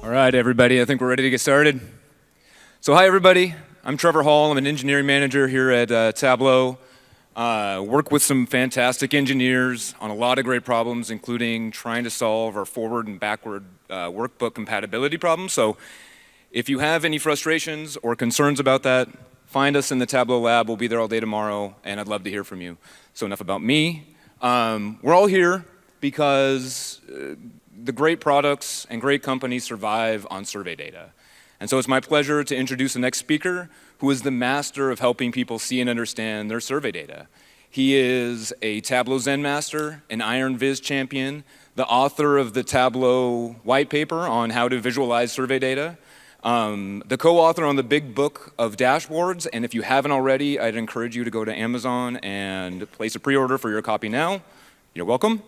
All right, everybody, I think we're ready to get started. So hi, everybody. I'm Trevor Hall. I'm an engineering manager here at Tableau. Work with some fantastic engineers on a lot of great problems, including trying to solve our forward and backward workbook compatibility problems. So if you have any frustrations or concerns about that, find us in the Tableau lab. We'll be there all day tomorrow, and I'd love to hear from you. So enough about me. We're all here because the great products and great companies survive on survey data. And so it's my pleasure to introduce the next speaker, who is the master of helping people see and understand their survey data. He is a Tableau Zen master, an Iron Viz champion, the author of the Tableau white paper on how to visualize survey data, the co-author on the big book of dashboards, and if you haven't already, I'd encourage you to go to Amazon and place a pre-order for your copy now. You're welcome.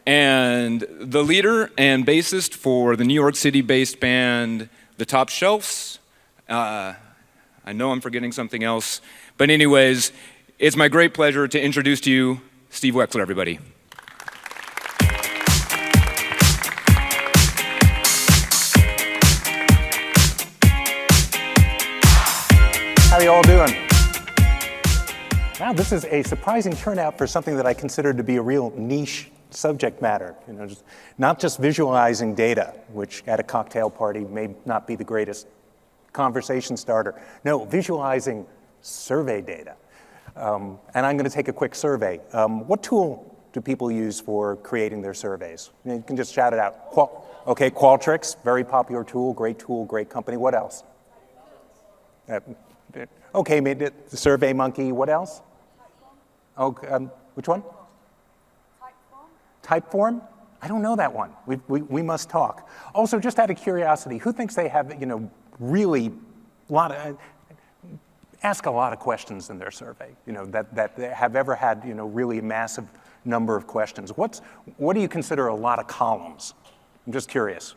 And the leader and bassist for the New York City-based band The Top Shelves. I know I'm forgetting something else, but anyways, it's my great pleasure to introduce to you Steve Wexler, everybody. How are you all doing? Wow, this is a surprising turnout for something that I consider to be a real niche subject matter. You know, not just visualizing data, which at a cocktail party may not be the greatest conversation starter. No, visualizing survey data. And I'm going to take a quick survey. What tool do people use for creating their surveys? You can just shout it out. Okay, Qualtrics, very popular tool, great company. What else? Okay, maybe the Survey Monkey. What else? Okay, which one? Typeform? I don't know that one. We must talk. Also, just out of curiosity, who thinks they have, really ask a lot of questions in their survey, that they have ever had, really a massive number of questions? What do you consider a lot of columns? I'm just curious.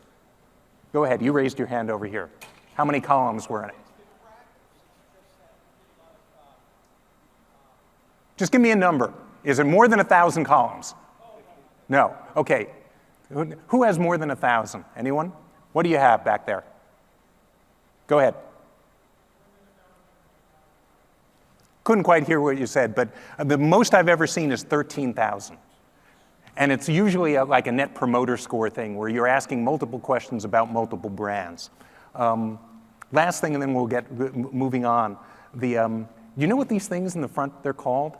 Go ahead, you raised your hand over here. How many columns were in it? Just give me a number. Is it more than 1,000 columns? No. Okay. Who has more than 1,000? Anyone? What do you have back there? Go ahead. Couldn't quite hear what you said, but the most I've ever seen is 13,000. And it's usually like a net promoter score thing where you're asking multiple questions about multiple brands. Last thing, and then we'll get moving on. You know what these things in the front they're called?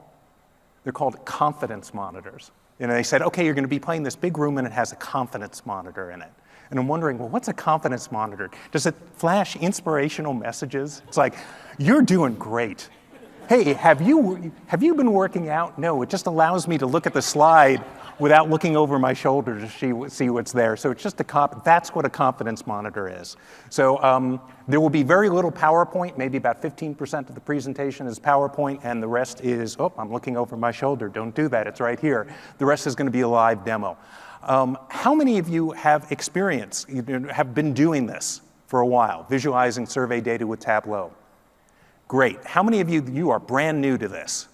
They're called confidence monitors. They said, okay, you're going to be playing this big room and it has a confidence monitor in it. And I'm wondering, well, what's a confidence monitor? Does it flash inspirational messages? It's like, you're doing great. Hey, have you been working out? No, it just allows me to look at the slide without looking over my shoulder to see what's there. So it's just that's what a confidence monitor is. So there will be very little PowerPoint, maybe about 15% of the presentation is PowerPoint, and the rest is, oh, I'm looking over my shoulder. Don't do that, it's right here. The rest is going to be a live demo. How many of you have experience, have been doing this for a while, visualizing survey data with Tableau? Great. How many of you are brand new to this?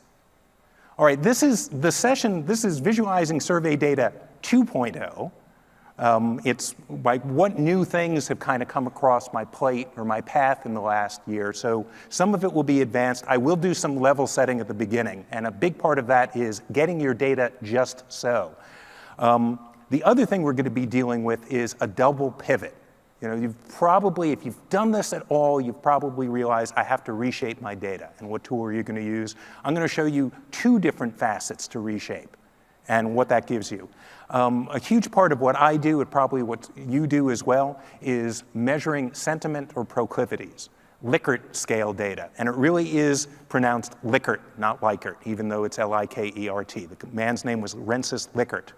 All right, this is the session, this is Visualizing Survey Data 2.0. It's like what new things have kind of come across my plate or my path in the last year. So some of it will be advanced. I will do some level setting at the beginning, and a big part of that is getting your data just so. The other thing we're going to be dealing with is a double pivot. You've probably, if you've done this at all, you've probably realized I have to reshape my data. And what tool are you going to use? I'm going to show you two different facets to reshape and what that gives you. A huge part of what I do, and probably what you do as well, is measuring sentiment or proclivities, Likert scale data. And it really is pronounced Likert, not Likert, even though it's L-I-K-E-R-T. The man's name was Rensis Likert.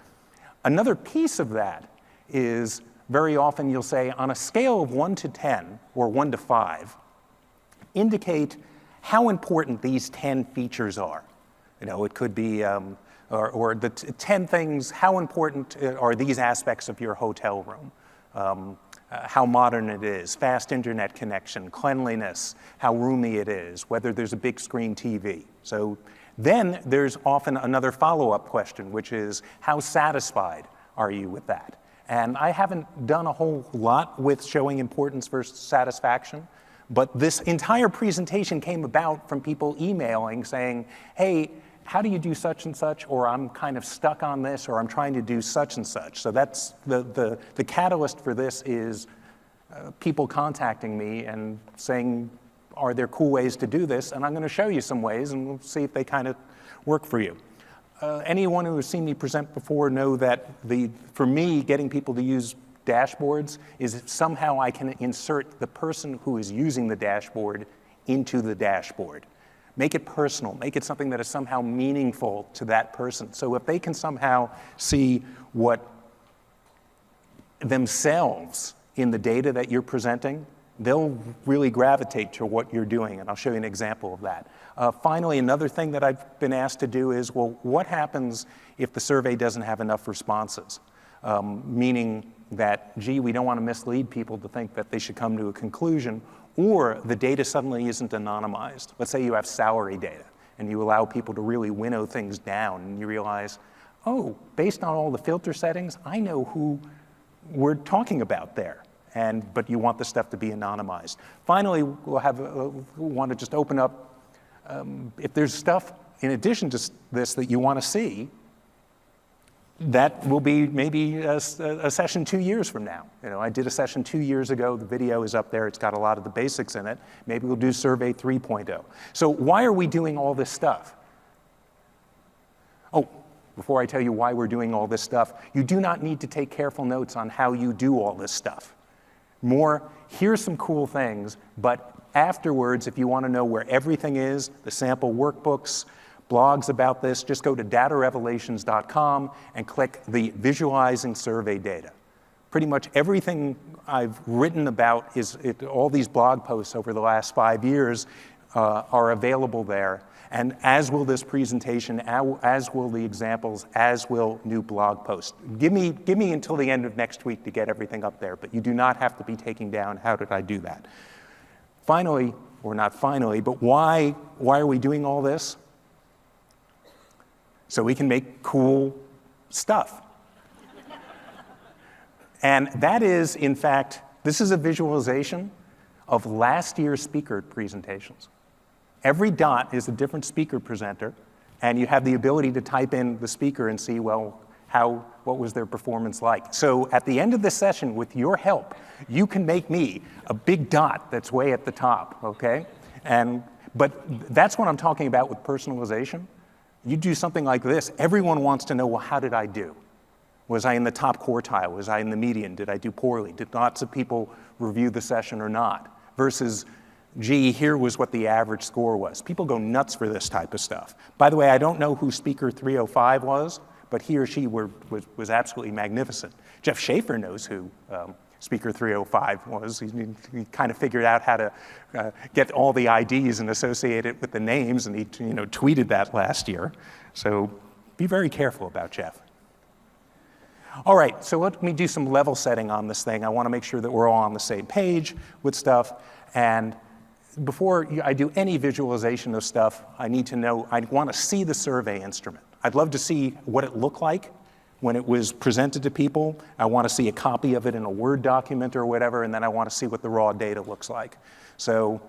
Another piece of that is very often you'll say, on a scale of 1 to 10, or 1 to 5, indicate how important these 10 features are. It could be, or the 10 things, how important are these aspects of your hotel room? How modern it is, fast internet connection, cleanliness, how roomy it is, whether there's a big screen TV. So then there's often another follow-up question, which is, how satisfied are you with that? And I haven't done a whole lot with showing importance versus satisfaction, but this entire presentation came about from people emailing saying, hey, how do you do such and such, or I'm kind of stuck on this, or I'm trying to do such and such. So that's the catalyst for this is people contacting me and saying, are there cool ways to do this? And I'm going to show you some ways, and we'll see if they kind of work for you. Anyone who has seen me present before know that for me, getting people to use dashboards is if somehow I can insert the person who is using the dashboard into the dashboard. Make it personal. Make it something that is somehow meaningful to that person. So if they can somehow see what themselves in the data that you're presenting, they'll really gravitate to what you're doing, and I'll show you an example of that. Finally, another thing that I've been asked to do is, well, what happens if the survey doesn't have enough responses? Meaning that, gee, we don't want to mislead people to think that they should come to a conclusion, or the data suddenly isn't anonymized. Let's say you have salary data, and you allow people to really winnow things down, and you realize, oh, based on all the filter settings, I know who we're talking about there. But you want the stuff to be anonymized. Finally, we'll want to just open up, if there's stuff in addition to this that you want to see, that will be maybe a session 2 years from now. I did a session 2 years ago. The video is up there. It's got a lot of the basics in it. Maybe we'll do Survey 3.0. So why are we doing all this stuff? Oh, before I tell you why we're doing all this stuff, you do not need to take careful notes on how you do all this stuff. More, here's some cool things, but afterwards, if you want to know where everything is, the sample workbooks, blogs about this, just go to datarevelations.com and click the Visualizing Survey Data. Pretty much everything I've written about, all these blog posts over the last 5 years are available there. And as will this presentation, as will the examples, as will new blog posts. Give me until the end of next week to get everything up there, but you do not have to be taking down, how did I do that? Finally, or not finally, but why are we doing all this? So we can make cool stuff. And that is, in fact, this is a visualization of last year's speaker presentations. Every dot is a different speaker presenter, and you have the ability to type in the speaker and see, well, what was their performance like. So at the end of this session, with your help, you can make me a big dot that's way at the top, okay? But that's what I'm talking about with personalization. You do something like this, everyone wants to know, well, how did I do? Was I in the top quartile? Was I in the median? Did I do poorly? Did lots of people review the session or not? Versus, gee, here was what the average score was. People go nuts for this type of stuff. By the way, I don't know who Speaker 305 was, but he or she was absolutely magnificent. Jeff Schaefer knows who Speaker 305 was. He kind of figured out how to get all the IDs and associate it with the names, and he tweeted that last year. So be very careful about Jeff. All right, so let me do some level setting on this thing. I want to make sure that we're all on the same page with stuff. And before I do any visualization of stuff, I need to know, I want to see the survey instrument. I'd love to see what it looked like when it was presented to people. I want to see a copy of it in a Word document or whatever, and then I want to see what the raw data looks like. So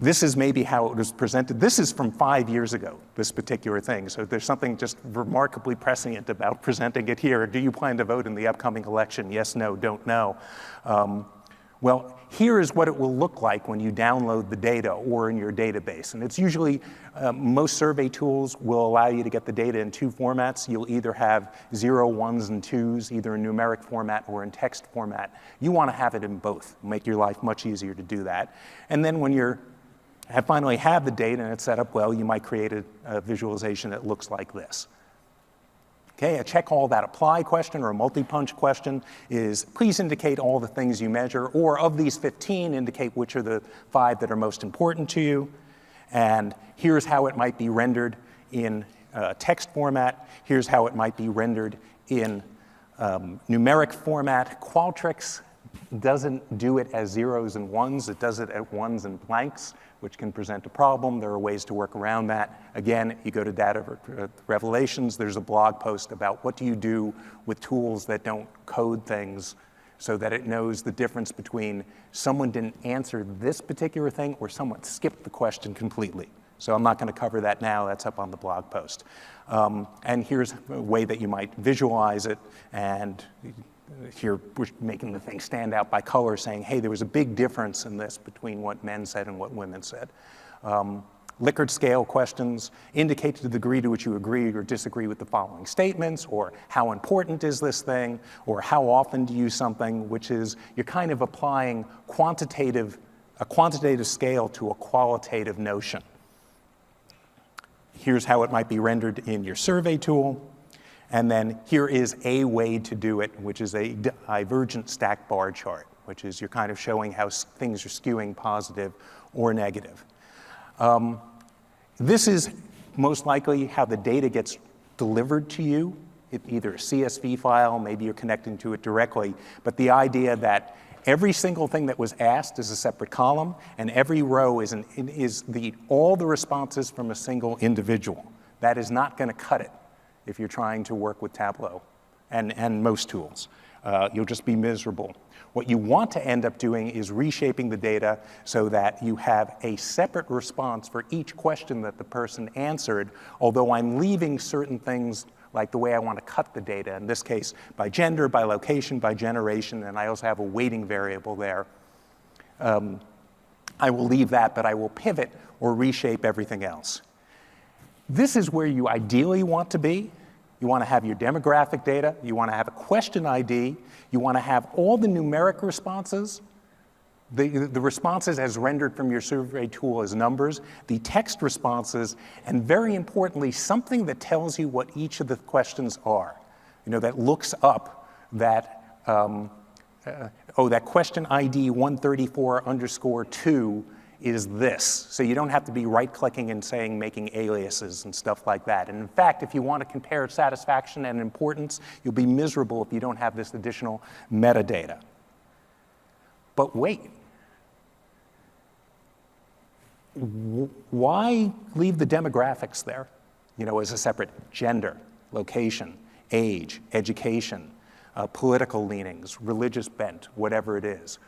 this is maybe how it was presented. This is from 5 years ago, this particular thing. So there's something just remarkably prescient about presenting it here. Do you plan to vote in the upcoming election? Yes, no, don't know. Well, here is what it will look like when you download the data or in your database. And it's usually, most survey tools will allow you to get the data in two formats. You'll either have 0, 1s, and 2s, either in numeric format or in text format. You want to have it in both. Make your life much easier to do that. And then when you finally have the data and it's set up well, you might create a visualization that looks like this. Okay, a check all that apply question or a multi-punch question is please indicate all the things you measure, or of these 15, indicate which are the 5 that are most important to you. And here's how it might be rendered in text format. Here's how it might be rendered in numeric format. Qualtrics doesn't do it as zeros and ones. It does it at ones and blanks, which can present a problem. There are ways to work around that. Again, you go to Data Revelations. There's a blog post about what do you do with tools that don't code things so that it knows the difference between someone didn't answer this particular thing or someone skipped the question completely. So I'm not going to cover that now. That's up on the blog post. And here's a way that you might visualize it. And here we're making the thing stand out by color, saying, hey, there was a big difference in this between what men said and what women said. Likert scale questions indicate the degree to which you agree or disagree with the following statements, or how important is this thing, or how often do you use something, which is you're kind of applying a quantitative scale to a qualitative notion. Here's how it might be rendered in your survey tool. And then here is a way to do it, which is a divergent stack bar chart, which is you're kind of showing how things are skewing positive or negative. This is most likely how the data gets delivered to you, either a CSV file, maybe you're connecting to it directly, but the idea that every single thing that was asked is a separate column, and every row is all the responses from a single individual. That is not going to cut it if you're trying to work with Tableau and most tools. You'll just be miserable. What you want to end up doing is reshaping the data so that you have a separate response for each question that the person answered, although I'm leaving certain things like the way I want to cut the data, in this case, by gender, by location, by generation, and I also have a weighting variable there. I will leave that, but I will pivot or reshape everything else. This is where you ideally want to be. You want to have your demographic data. You want to have a question ID. You want to have all the numeric responses, the responses as rendered from your survey tool as numbers, the text responses, and very importantly, something that tells you what each of the questions are. That looks up that, that question ID 134_2 is this. So you don't have to be right-clicking and saying, making aliases and stuff like that. And in fact, if you want to compare satisfaction and importance, you'll be miserable if you don't have this additional metadata. But wait. Why leave the demographics there, as a separate gender, location, age, education, political leanings, religious bent, whatever it is?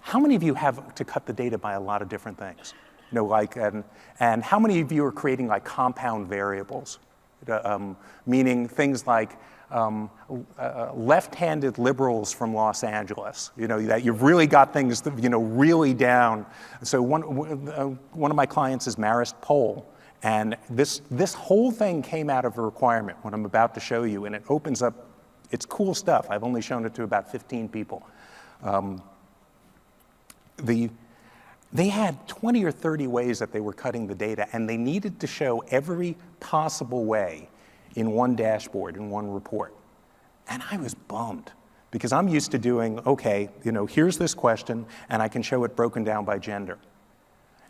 How many of you have to cut the data by a lot of different things? And how many of you are creating like compound variables? Meaning things like left-handed liberals from Los Angeles, that you've really got things, really down. So one of my clients is Marist Poll, and this whole thing came out of a requirement, what I'm about to show you, and it opens up, it's cool stuff. I've only shown it to about 15 people. They had 20 or 30 ways that they were cutting the data, and they needed to show every possible way in one dashboard, in one report. And I was bummed, because I'm used to doing, okay, here's this question, and I can show it broken down by gender.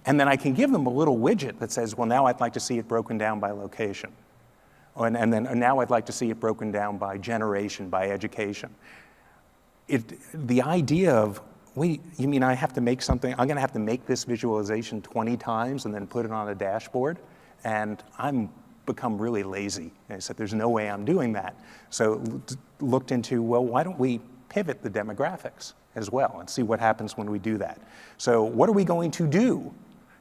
And then I can give them a little widget that says, well, now I'd like to see it broken down by location. And then now I'd like to see it broken down by generation, by education. The idea of, wait, you mean I have to make something, I'm going to have to make this visualization 20 times and then put it on a dashboard? And I'm become really lazy. And I said, there's no way I'm doing that. So looked into, well, why don't we pivot the demographics as well and see what happens when we do that? So what are we going to do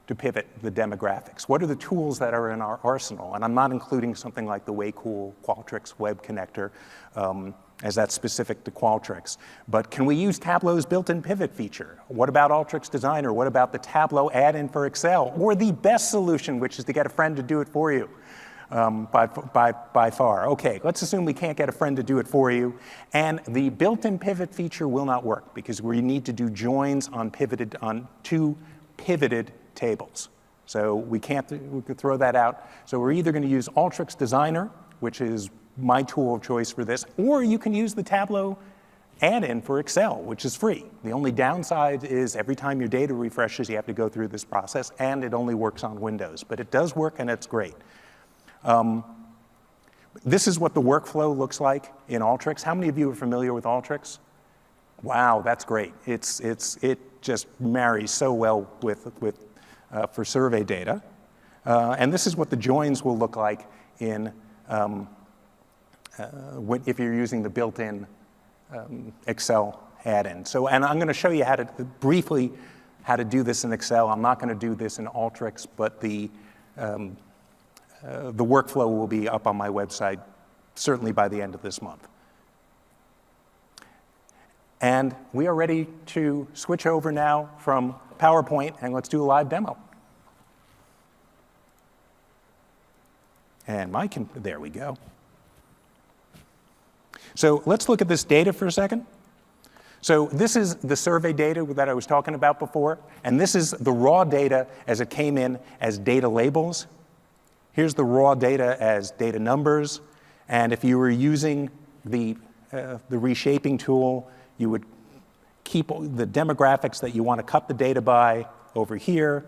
to pivot the demographics? What are the tools that are in our arsenal? And I'm not including something like the way cool Qualtrics web connector, as that's specific to Qualtrics. But can we use Tableau's built-in pivot feature? What about Alteryx Designer? What about the Tableau add-in for Excel? Or the best solution, which is to get a friend to do it for you by far. Okay, let's assume we can't get a friend to do it for you. And the built-in pivot feature will not work because we need to do joins on two pivoted tables. So we could throw that out. So we're either going to use Alteryx Designer, which is my tool of choice for this, or you can use the Tableau add-in for Excel, which is free. The only downside is every time your data refreshes, you have to go through this process, and it only works on Windows. But it does work, and it's great. This is what the workflow looks like in Alteryx. How many of you are familiar with Alteryx? Wow, that's great. It just marries so well for survey data. And this is what the joins will look like in if you're using the built-in Excel add-in. So, and I'm going to show you briefly how to do this in Excel. I'm not going to do this in Alteryx, but the workflow will be up on my website certainly by the end of this month. And we are ready to switch over now from PowerPoint, and let's do a live demo. And there we go. So let's look at this data for a second. So this is the survey data that I was talking about before, and this is the raw data as it came in as data labels. Here's the raw data as data numbers, and if you were using the reshaping tool, you would keep the demographics that you want to cut the data by over here,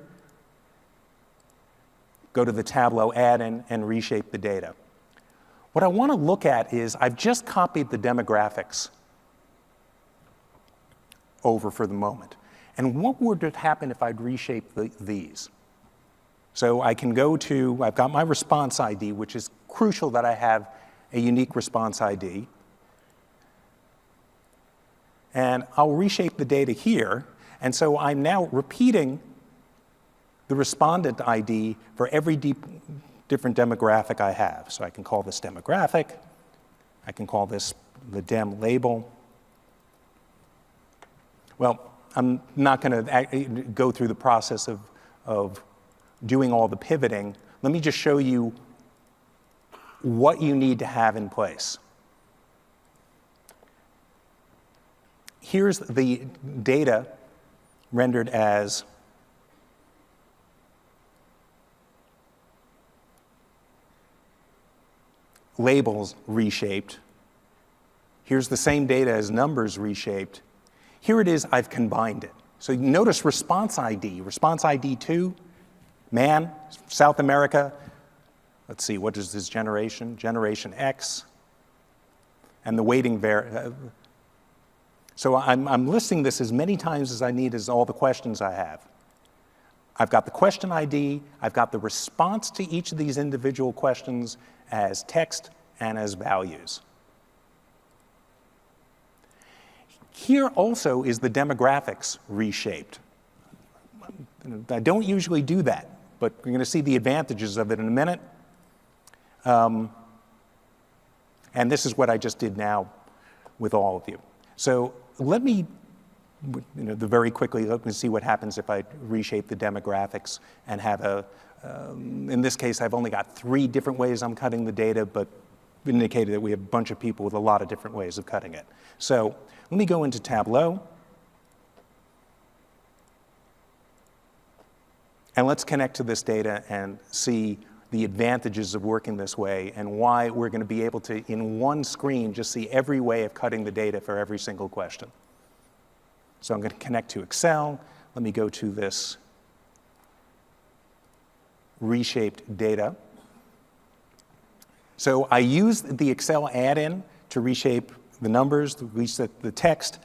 go to the Tableau add-in, and reshape the data. What I want to look at is I've just copied the demographics over for the moment. And what would happen if I'd reshape these? So I can go to, I've got my response ID, which is crucial that I have a unique response ID. And I'll reshape the data here. And so I'm now repeating the respondent ID for every different demographic I have. So I can call this demographic. I can call this the dem label. Well, I'm not going to go through the process of doing all the pivoting. Let me just show you what you need to have in place. Here's the data rendered as labels reshaped. Here's the same data as numbers reshaped. Here it is, I've combined it. So you notice response ID 2, man, South America. Let's see, what is this generation? Generation X. And the weighting So I'm listing this as many times as I need as all the questions I have. I've got the question ID, I've got the response to each of these individual questions as text and as values. Here also is the demographics reshaped. I don't usually do that, but we're going to see the advantages of it in a minute. And this is what I just did now with all of you. So let me, very quickly, let me see what happens if I reshape the demographics and have in this case, I've only got 3 different ways I'm cutting the data, but indicated that we have a bunch of people with a lot of different ways of cutting it. So let me go into Tableau. And let's connect to this data and see the advantages of working this way and why we're going to be able to, in one screen, just see every way of cutting the data for every single question. So I'm going to connect to Excel. Let me go to this reshaped data. So I used the Excel add-in to reshape the numbers, reset the text.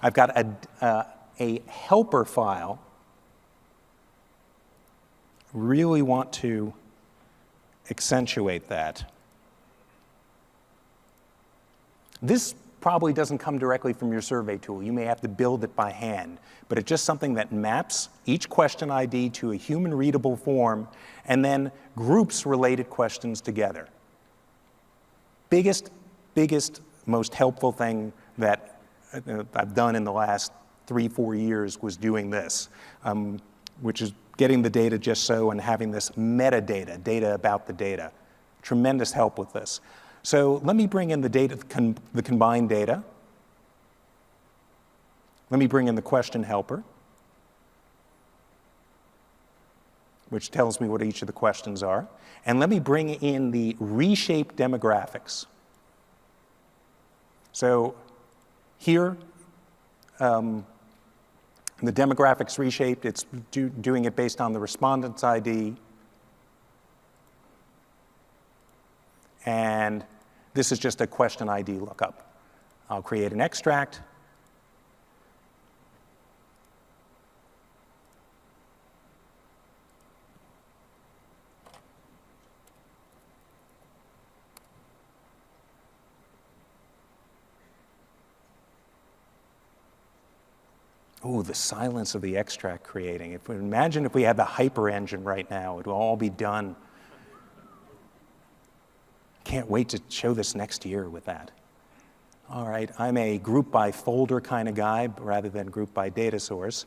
I've got a helper file. Really want to accentuate that. This probably doesn't come directly from your survey tool. You may have to build it by hand, but it's just something that maps each question ID to a human readable form and then groups related questions together. Biggest, most helpful thing that I've done in the last 3-4 years was doing this, which is getting the data just so and having this metadata, data about the data. Tremendous help with this. So let me bring in the data, the combined data. Let me bring in the question helper, which tells me what each of the questions are. And let me bring in the reshaped demographics. So here, the demographics reshaped, it's doing it based on the respondent's ID. And this is just a question ID lookup. I'll create an extract, Ooh, the silence of the extract creating. Imagine if we had the hyper engine right now, it would all be done. Can't wait to show this next year with that. All right, I'm a group by folder kind of guy rather than group by data source.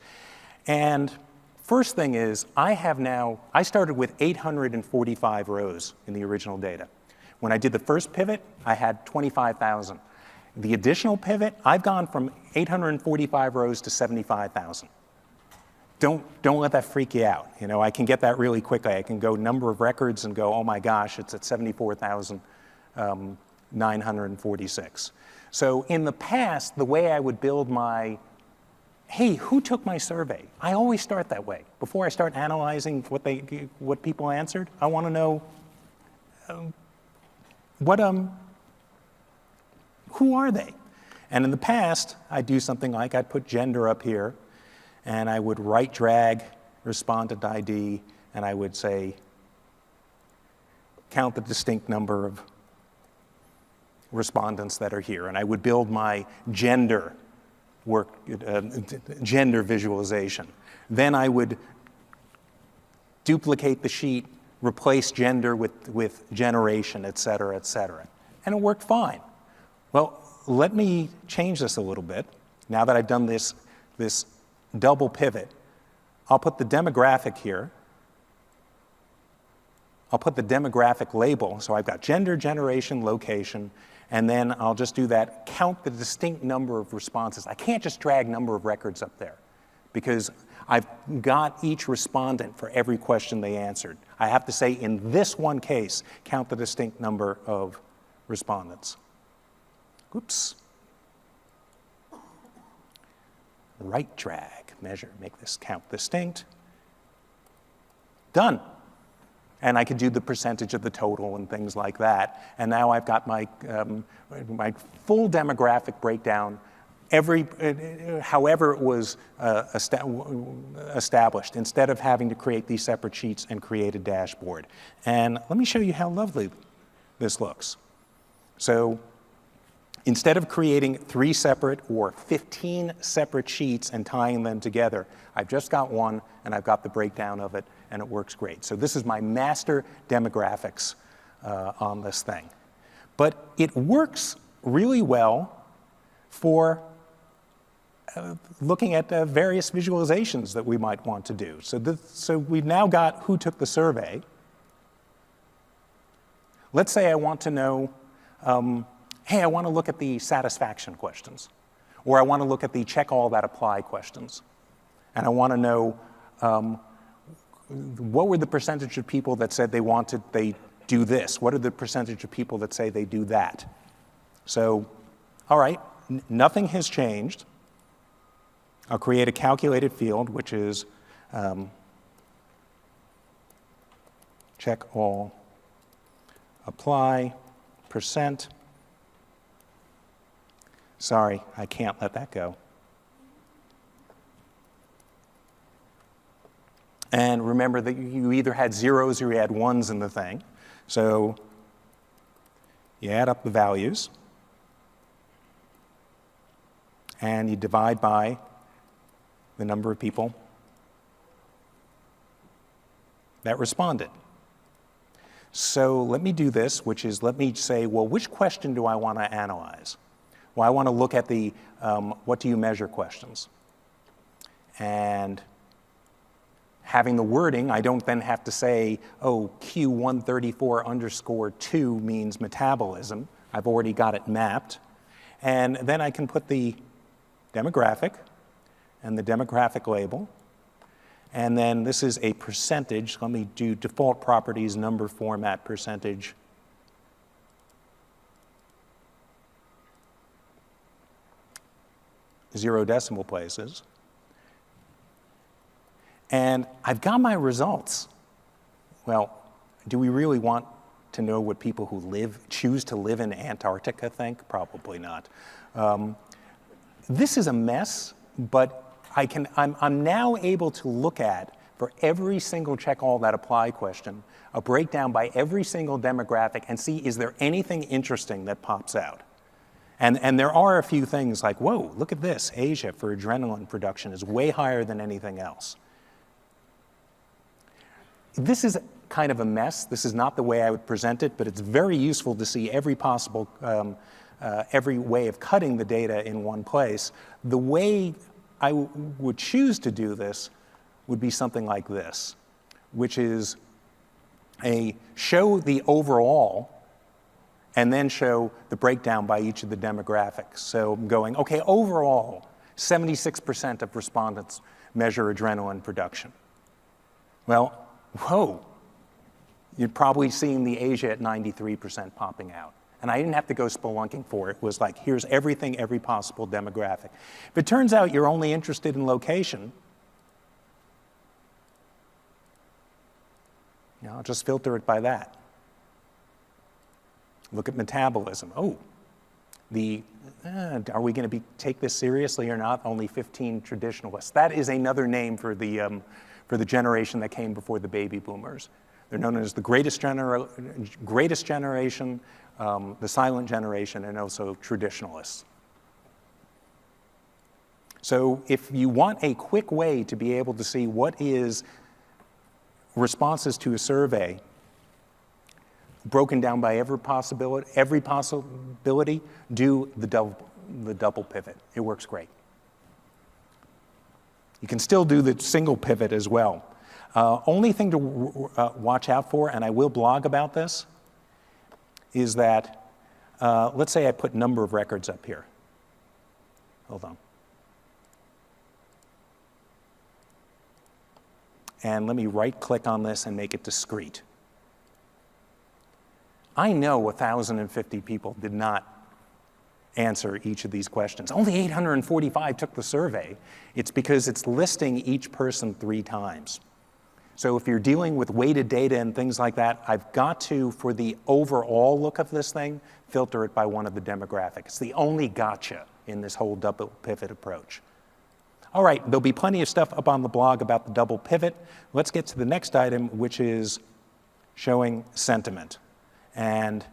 And first thing is, I started with 845 rows in the original data. When I did the first pivot, I had 25,000. The additional pivot, I've gone from 845 rows to 75,000. Don't let that freak you out. You know, I can get that really quickly. I can go number of records and go, oh my gosh, it's at 74,946. So in the past, the way I would build my, hey, who took my survey? I always start that way. Before I start analyzing what people answered, I want to know who are they? And in the past, I'd do something like I'd put gender up here, and I would right drag respondent ID, and I would say, count the distinct number of respondents that are here. And I would build my gender gender visualization. Then I would duplicate the sheet, replace gender with generation, et cetera, et cetera. And it worked fine. Well, let me change this a little bit. Now that I've done this double pivot, I'll put the demographic here. I'll put the demographic label. So I've got gender, generation, location, and then I'll just do that, count the distinct number of responses. I can't just drag number of records up there because I've got each respondent for every question they answered. I have to say, in this one case, count the distinct number of respondents. Oops. Right drag, measure, make this count distinct. Done. And I could do the percentage of the total and things like that. And now I've got my full demographic breakdown, however it was established, instead of having to create these separate sheets and create a dashboard. And let me show you how lovely this looks. So instead of creating 3 separate or 15 separate sheets and tying them together, I've just got one, and I've got the breakdown of it, and it works great. So this is my master demographics on this thing. But it works really well for looking at various visualizations that we might want to do. So we've now got who took the survey. Let's say I want to know, hey, I want to look at the satisfaction questions, or I want to look at the check all that apply questions. And I want to know what were the percentage of people that said they do this? What are the percentage of people that say they do that? So, all right, nothing has changed. I'll create a calculated field, which is check all apply percent. Sorry, I can't let that go. And remember that you either had zeros or you had ones in the thing. So you add up the values, and you divide by the number of people that responded. So let me do this, which is let me say, well, which question do I want to analyze? Well, I want to look at the what do you measure questions. And having the wording, I don't then have to say, oh, Q134_2 means metabolism. I've already got it mapped. And then I can put the demographic and the demographic label. And then this is a percentage. Let me do default properties, number format percentage. Zero decimal places. And I've got my results. Well, do we really want to know what people who choose to live in Antarctica think? Probably not. This is a mess, but I'm now able to look at, for every single check all that apply question, a breakdown by every single demographic and see, is there anything interesting that pops out? And there are a few things like, whoa, look at this. Asia for adrenaline production is way higher than anything else. This is kind of a mess. This is not the way I would present it, but it's very useful to see every possible, every way of cutting the data in one place. The way I would choose to do this would be something like this, which is show the overall and then show the breakdown by each of the demographics. So I'm going, okay, overall, 76% of respondents measure adrenaline production. Well, whoa, you're probably seeing the Asia at 93% popping out. And I didn't have to go spelunking for it. It was like, here's everything, every possible demographic. If it turns out you're only interested in location, I'll just filter it by that. Look at metabolism. Oh, are we going to take this seriously or not? Only 15 traditionalists. That is another name for the generation that came before the baby boomers. They're known as the greatest generation, the silent generation, and also traditionalists. So if you want a quick way to be able to see what is responses to a survey broken down by every possibility, do the double pivot. It works great. You can still do the single pivot as well. Only thing to watch out for, and I will blog about this, is that, let's say I put number of records up here. Hold on. And let me right-click on this and make it discrete. I know 1,050 people did not answer each of these questions. Only 845 took the survey. It's because it's listing each person 3 times. So if you're dealing with weighted data and things like that, I've got to, for the overall look of this thing, filter it by one of the demographics. It's the only gotcha in this whole double pivot approach. All right, there'll be plenty of stuff up on the blog about the double pivot. Let's get to the next item, which is showing sentiment. And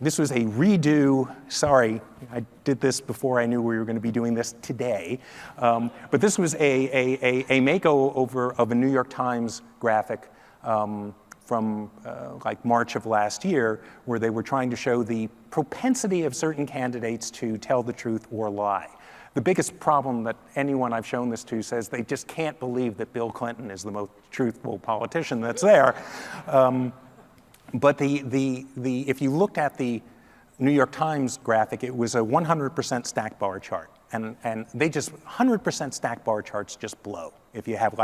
this was a redo. Sorry, I did this before I knew we were going to be doing this today. But this was a makeover of a New York Times graphic from like March of last year, where they were trying to show the propensity of certain candidates to tell the truth or lie. The biggest problem that anyone I've shown this to says they just can't believe that Bill Clinton is the most truthful politician that's there. But if you looked at the New York Times graphic, it was a 100% stack bar chart. And they just, 100% stack bar charts just blow if you have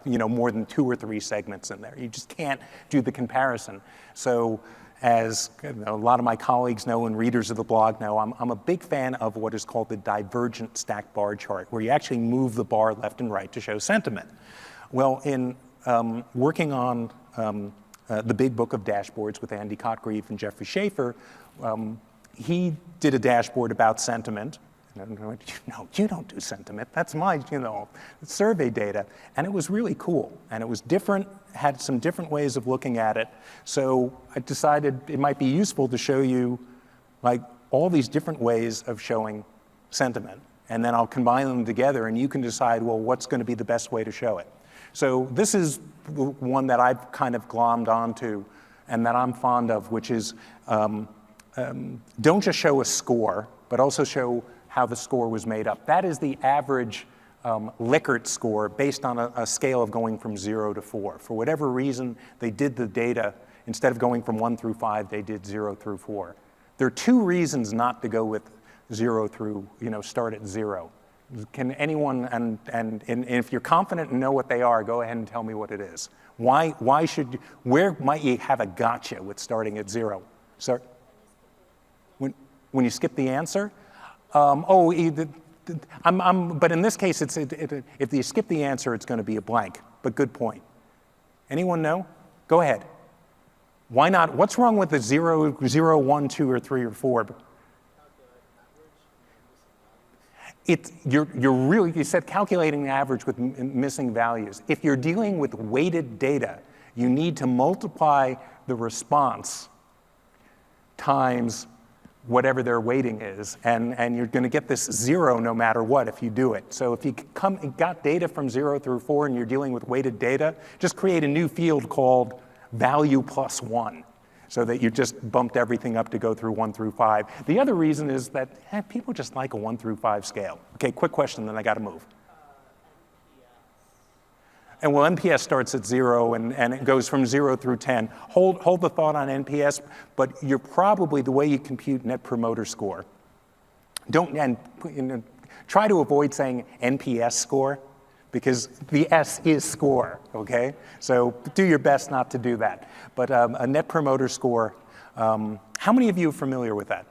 more than 2 or 3 segments in there. You just can't do the comparison. So as a lot of my colleagues know and readers of the blog know, I'm a big fan of what is called the divergent stack bar chart, where you actually move the bar left and right to show sentiment. Well, in working on the big book of dashboards with Andy Cotgreave and Jeffrey Schaefer, he did a dashboard about sentiment. No, you don't do sentiment. That's my, survey data. And it was really cool. And it was different, had some different ways of looking at it. So I decided it might be useful to show you all these different ways of showing sentiment. And then I'll combine them together and you can decide, well, what's going to be the best way to show it. So this is the one that I've kind of glommed onto and that I'm fond of, which is don't just show a score, but also show how the score was made up. That is the average Likert score based on a scale of going from 0 to 4. For whatever reason, they did the data, instead of going from 1 through 5, they did 0 through 4. There are 2 reasons not to go with 0 through, start at 0. Can anyone, and if you're confident and know what they are, go ahead and tell me what it is. Where might you have a gotcha with starting at 0? So, when you skip the answer? But in this case, if you skip the answer, it's going to be a blank. But good point. Anyone know? Go ahead. Why not? What's wrong with the 0, 0, 1, 2, or 3, or 4? You said calculating the average with missing values. If you're dealing with weighted data, you need to multiply the response times whatever their weighting is, and you're going to get this 0 no matter what if you do it. So if you got data from 0 through 4 and you're dealing with weighted data, just create a new field called value plus 1, so that you just bumped everything up to go through 1 through 5. The other reason is that people just like a 1 through 5 scale. Okay, quick question, then I got to move. And well, NPS starts at 0 and it goes from 0 through 10. Hold the thought on NPS, but you're probably, the way you compute Net Promoter Score, try to avoid saying NPS score, because the S is score, okay? So do your best not to do that. But a Net Promoter Score, how many of you are familiar with that?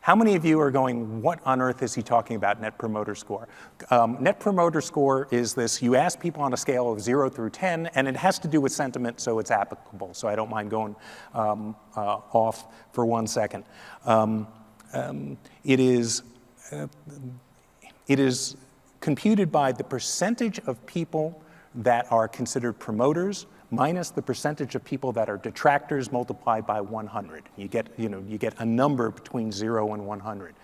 How many of you are going, what on earth is he talking about, Net Promoter Score? Net Promoter Score is this, you ask people on a scale of 0 through 10, and it has to do with sentiment, so it's applicable. So I don't mind going off for 1 second. It is computed by the percentage of people that are considered promoters minus the percentage of people that are detractors multiplied by 100. You get a number between 0 and 100.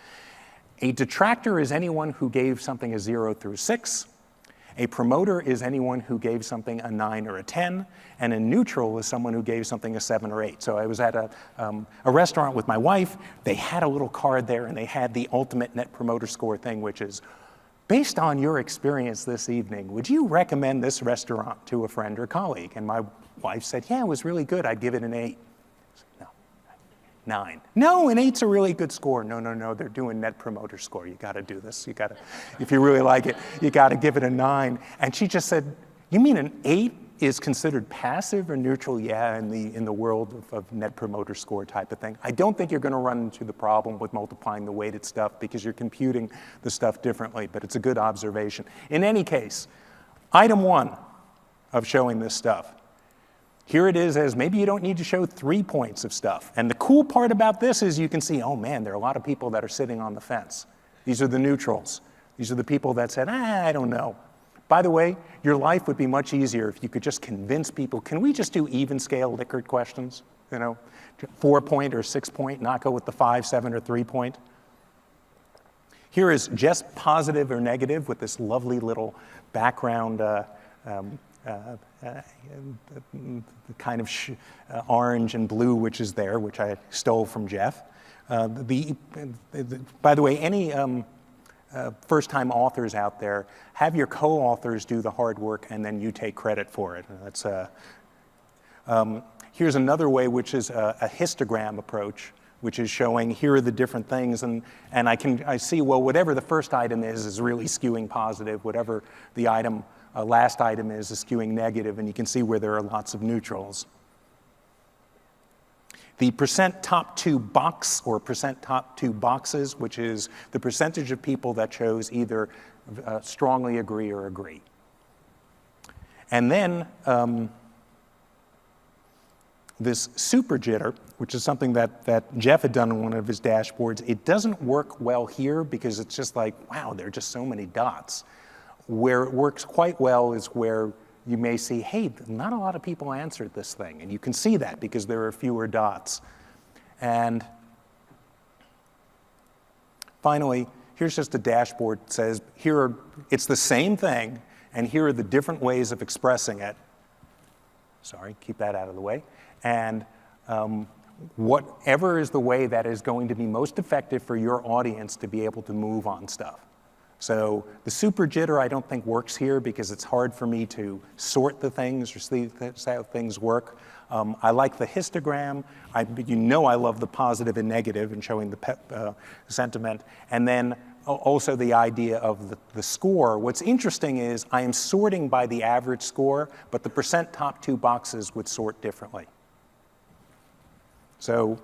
A detractor is anyone who gave something a 0 through 6. A promoter is anyone who gave something a 9 or a 10. And a neutral is someone who gave something a 7 or 8. So I was at a restaurant with my wife. They had a little card there, and they had the ultimate Net Promoter Score thing, which is, based on your experience this evening, would you recommend this restaurant to a friend or colleague? And my wife said, yeah, it was really good. I'd give it an 8. No, 9. No, an 8's a really good score. No, they're doing Net Promoter Score. You got to do this. You got to, if you really like it, you got to give it a 9. And she just said, you mean an 8 is considered passive or neutral? Yeah, in the world of Net Promoter Score type of thing. I don't think you're going to run into the problem with multiplying the weighted stuff, because you're computing the stuff differently, but it's a good observation. In any case, item 1 of showing this stuff. Here it is as maybe you don't need to show 3 points of stuff. And the cool part about this is you can see, oh man, there are a lot of people that are sitting on the fence. These are the neutrals. These are the people that said, I don't know. By the way, your life would be much easier if you could just convince people, can we just do even scale Likert questions? 4-point or 6-point, not go with the 5, 7, or 3-point. Here is just positive or negative with this lovely little background kind of orange and blue which is there, which I stole from Jeff. By the way, any first-time authors out there, have your co-authors do the hard work and then you take credit for it. That's, here's another way, which is a histogram approach, which is showing here are the different things, and I see, well, whatever the first item is really skewing positive, whatever the last item is skewing negative, and you can see where there are lots of neutrals. The percent top 2 box or percent top 2 boxes, which is the percentage of people that chose either strongly agree or agree. And then this super jitter, which is something that Jeff had done on one of his dashboards. It doesn't work well here because it's just like, wow, there are just so many dots. Where it works quite well is where you may see, hey, not a lot of people answered this thing. And you can see that because there are fewer dots. And finally, here's just a dashboard that says, it's the same thing, and here are the different ways of expressing it. Sorry, keep that out of the way. And whatever is the way that is going to be most effective for your audience to be able to move on stuff. So the super jitter I don't think works here because it's hard for me to sort the things or see how things work. I like the histogram. I love the positive and negative and showing the sentiment. And then also the idea of the score. What's interesting is I am sorting by the average score, but the percent top 2 boxes would sort differently. So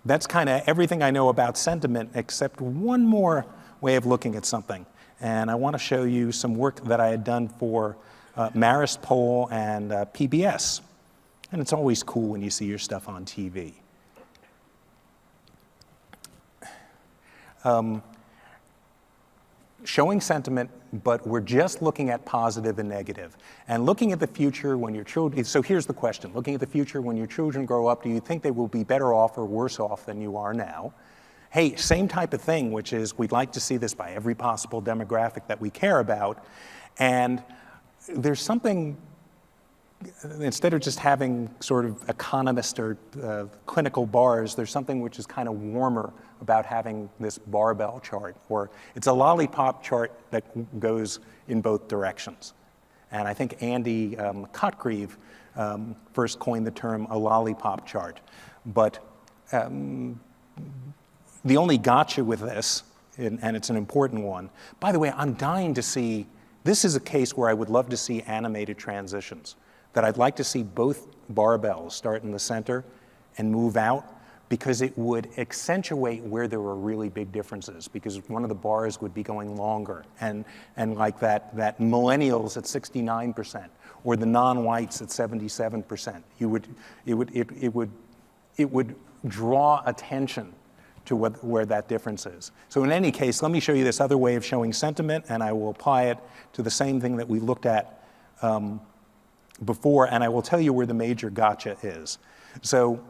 that's kind of everything I know about sentiment, except one more way of looking at something. And I want to show you some work that I had done for Marist Poll and PBS. And it's always cool when you see your stuff on TV. Showing sentiment, but we're just looking at positive and negative. And looking at the future when your children, so here's the question. Looking at the future when your children grow up, do you think they will be better off or worse off than you are now? hey, same type of thing, which is we'd like to see this by every possible demographic that we care about. And there's something, instead of just having sort of economist or clinical bars, there's something which is kind of warmer about having this barbell chart, or it's a lollipop chart that goes in both directions. And I think Andy Cotgreave first coined the term a lollipop chart. But the only gotcha with this, and it's an important one, by the way, I'm dying to see, this is a case where I would love to see animated transitions, that I'd like to see both barbells start in the center and move out, because it would accentuate where there were really big differences, because one of the bars would be going longer, and like that millennials at 69%, or the non-whites at 77%. It would draw attention to where that difference is. So in any case, let me show you this other way of showing sentiment, and I will apply it to the same thing that we looked at before, and I will tell you where the major gotcha is. So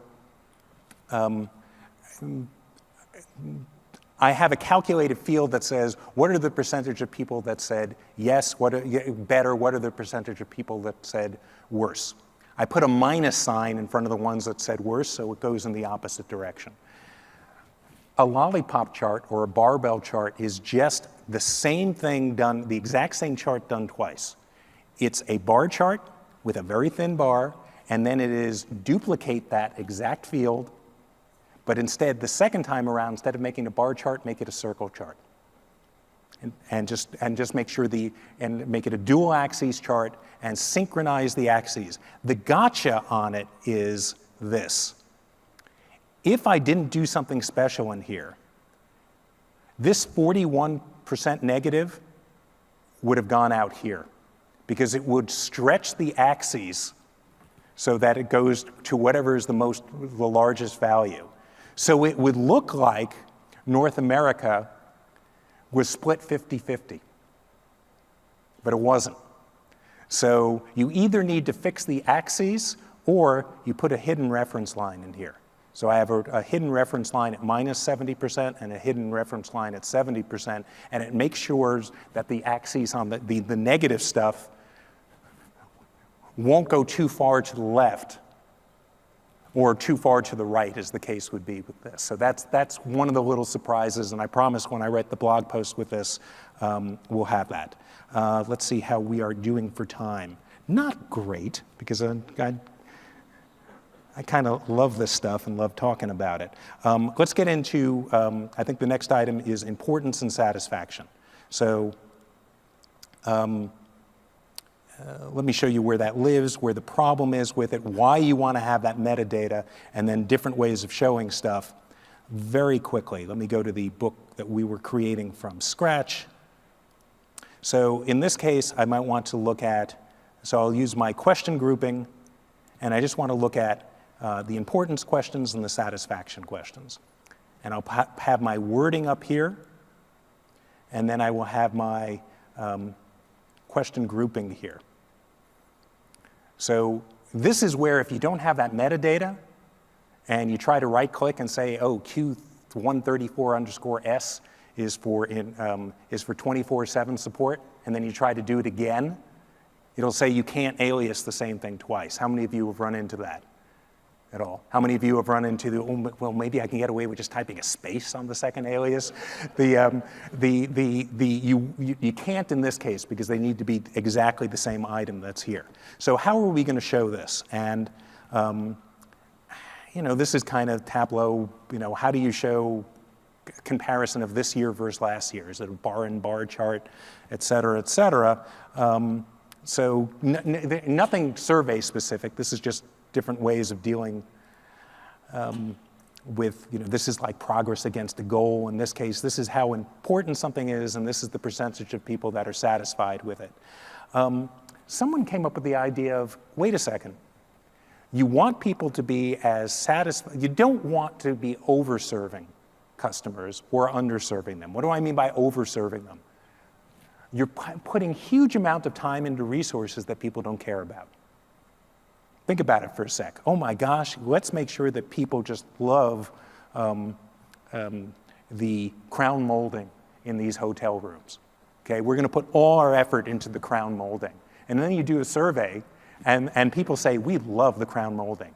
I have a calculated field that says, what are the percentage of people that said yes, better, what are the percentage of people that said worse? I put a minus sign in front of the ones that said worse, so it goes in the opposite direction. A lollipop chart or a barbell chart is just the same thing done, the exact same chart done twice. It's a bar chart with a very thin bar, and then it is duplicate that exact field, but instead, the second time around, instead of making a bar chart, make it a circle chart. And just make sure and make it a dual axes chart and synchronize the axes. The gotcha on it is this. If I didn't do something special in here, this 41% negative would have gone out here, because it would stretch the axes so that it goes to whatever is the largest value. So it would look like North America was split 50-50, but it wasn't. So you either need to fix the axes, or you put a hidden reference line in here. So I have a hidden reference line at minus 70% and a hidden reference line at 70%, and it makes sure that the axes on the negative stuff won't go too far to the left or too far to the right, as the case would be with this. So that's one of the little surprises, and I promise when I write the blog post with this, we'll have that. Let's see how we are doing for time. Not great, because I kind of love this stuff and love talking about it. Let's get into, I think the next item is importance and satisfaction. So let me show you where that lives, where the problem is with it, why you want to have that metadata, and then different ways of showing stuff very quickly. Let me go to the book that we were creating from scratch. So in this case, I might want to look at, so I'll use my question grouping, and I just want to look at the importance questions and the satisfaction questions. And I'll have my wording up here, and then I will have my question grouping here. So this is where if you don't have that metadata and you try to right click and say, oh, Q134_S is for 24/7 support, and then you try to do it again, it'll say you can't alias the same thing twice. How many of you have run into that at all? How many of you have run into well, maybe I can get away with just typing a space on the second alias? You can't in this case, because they need to be exactly the same item that's here. So how are we going to show this? And this is kind of Tableau. How do you show comparison of this year versus last year? Is it a bar and bar chart, et cetera, et cetera? So nothing survey specific. This is just different ways of dealing with, this is like progress against a goal. In this case, this is how important something is, and this is the percentage of people that are satisfied with it. Someone came up with the idea of, wait a second, you want people to be as satisfied, you don't want to be over-serving customers or underserving them. What do I mean by over-serving them? You're putting huge amount of time into resources that people don't care about. Think about it for a sec. Oh my gosh, let's make sure that people just love the crown molding in these hotel rooms. Okay, we're going to put all our effort into the crown molding. And then you do a survey, and people say, we love the crown molding.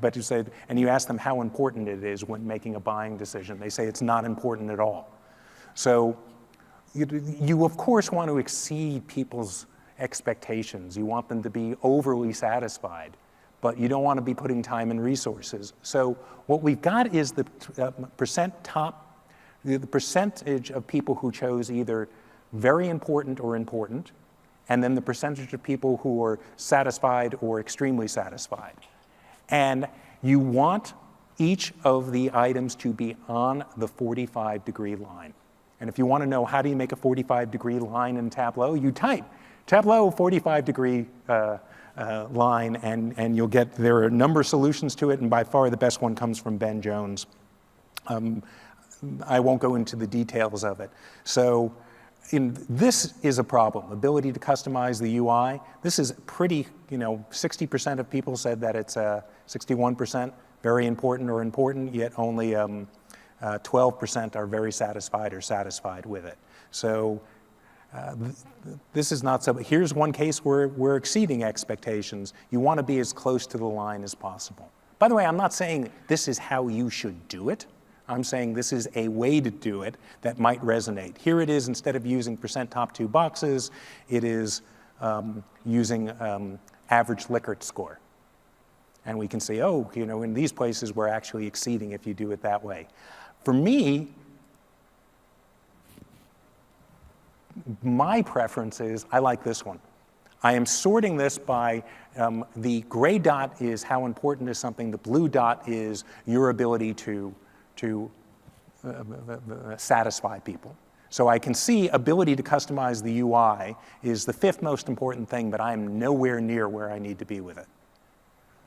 But you ask them how important it is when making a buying decision. They say it's not important at all. So you of course want to exceed people's expectations. You want them to be overly satisfied, but you don't want to be putting time and resources. So what we've got is the percentage of people who chose either very important or important, and then the percentage of people who are satisfied or extremely satisfied. And you want each of the items to be on the 45-degree line. And if you want to know how do you make a 45-degree line in Tableau, you type Tableau 45-degree line, and you'll get, there are a number of solutions to it, and by far the best one comes from Ben Jones. I won't go into the details of it. So this is a problem, ability to customize the UI. This is pretty, 60% of people said that it's 61% very important or important, yet only 12% are very satisfied or satisfied with it. So this is not so, here's one case where we're exceeding expectations. You want to be as close to the line as possible. By the way, I'm not saying this is how you should do it. I'm saying this is a way to do it that might resonate. Here it is, instead of using percent top 2 boxes, it is using average Likert score. And we can say, oh, in these places we're actually exceeding if you do it that way. For me, my preference is I like this one. I am sorting this by the gray dot is how important is something, the blue dot is your ability to satisfy people. So I can see ability to customize the UI is the 5th most important thing, but I'm nowhere near where I need to be with it.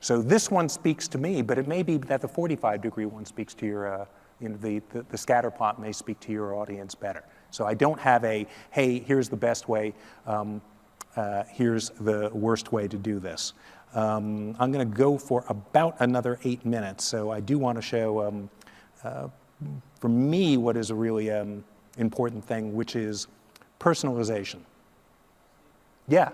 So this one speaks to me, but it may be that the 45-degree one speaks to your, the scatter plot may speak to your audience better. So I don't have a, hey, here's the best way, here's the worst way to do this. I'm going to go for about another 8 minutes, so I do want to show, for me, what is a really important thing, which is personalization. Yeah?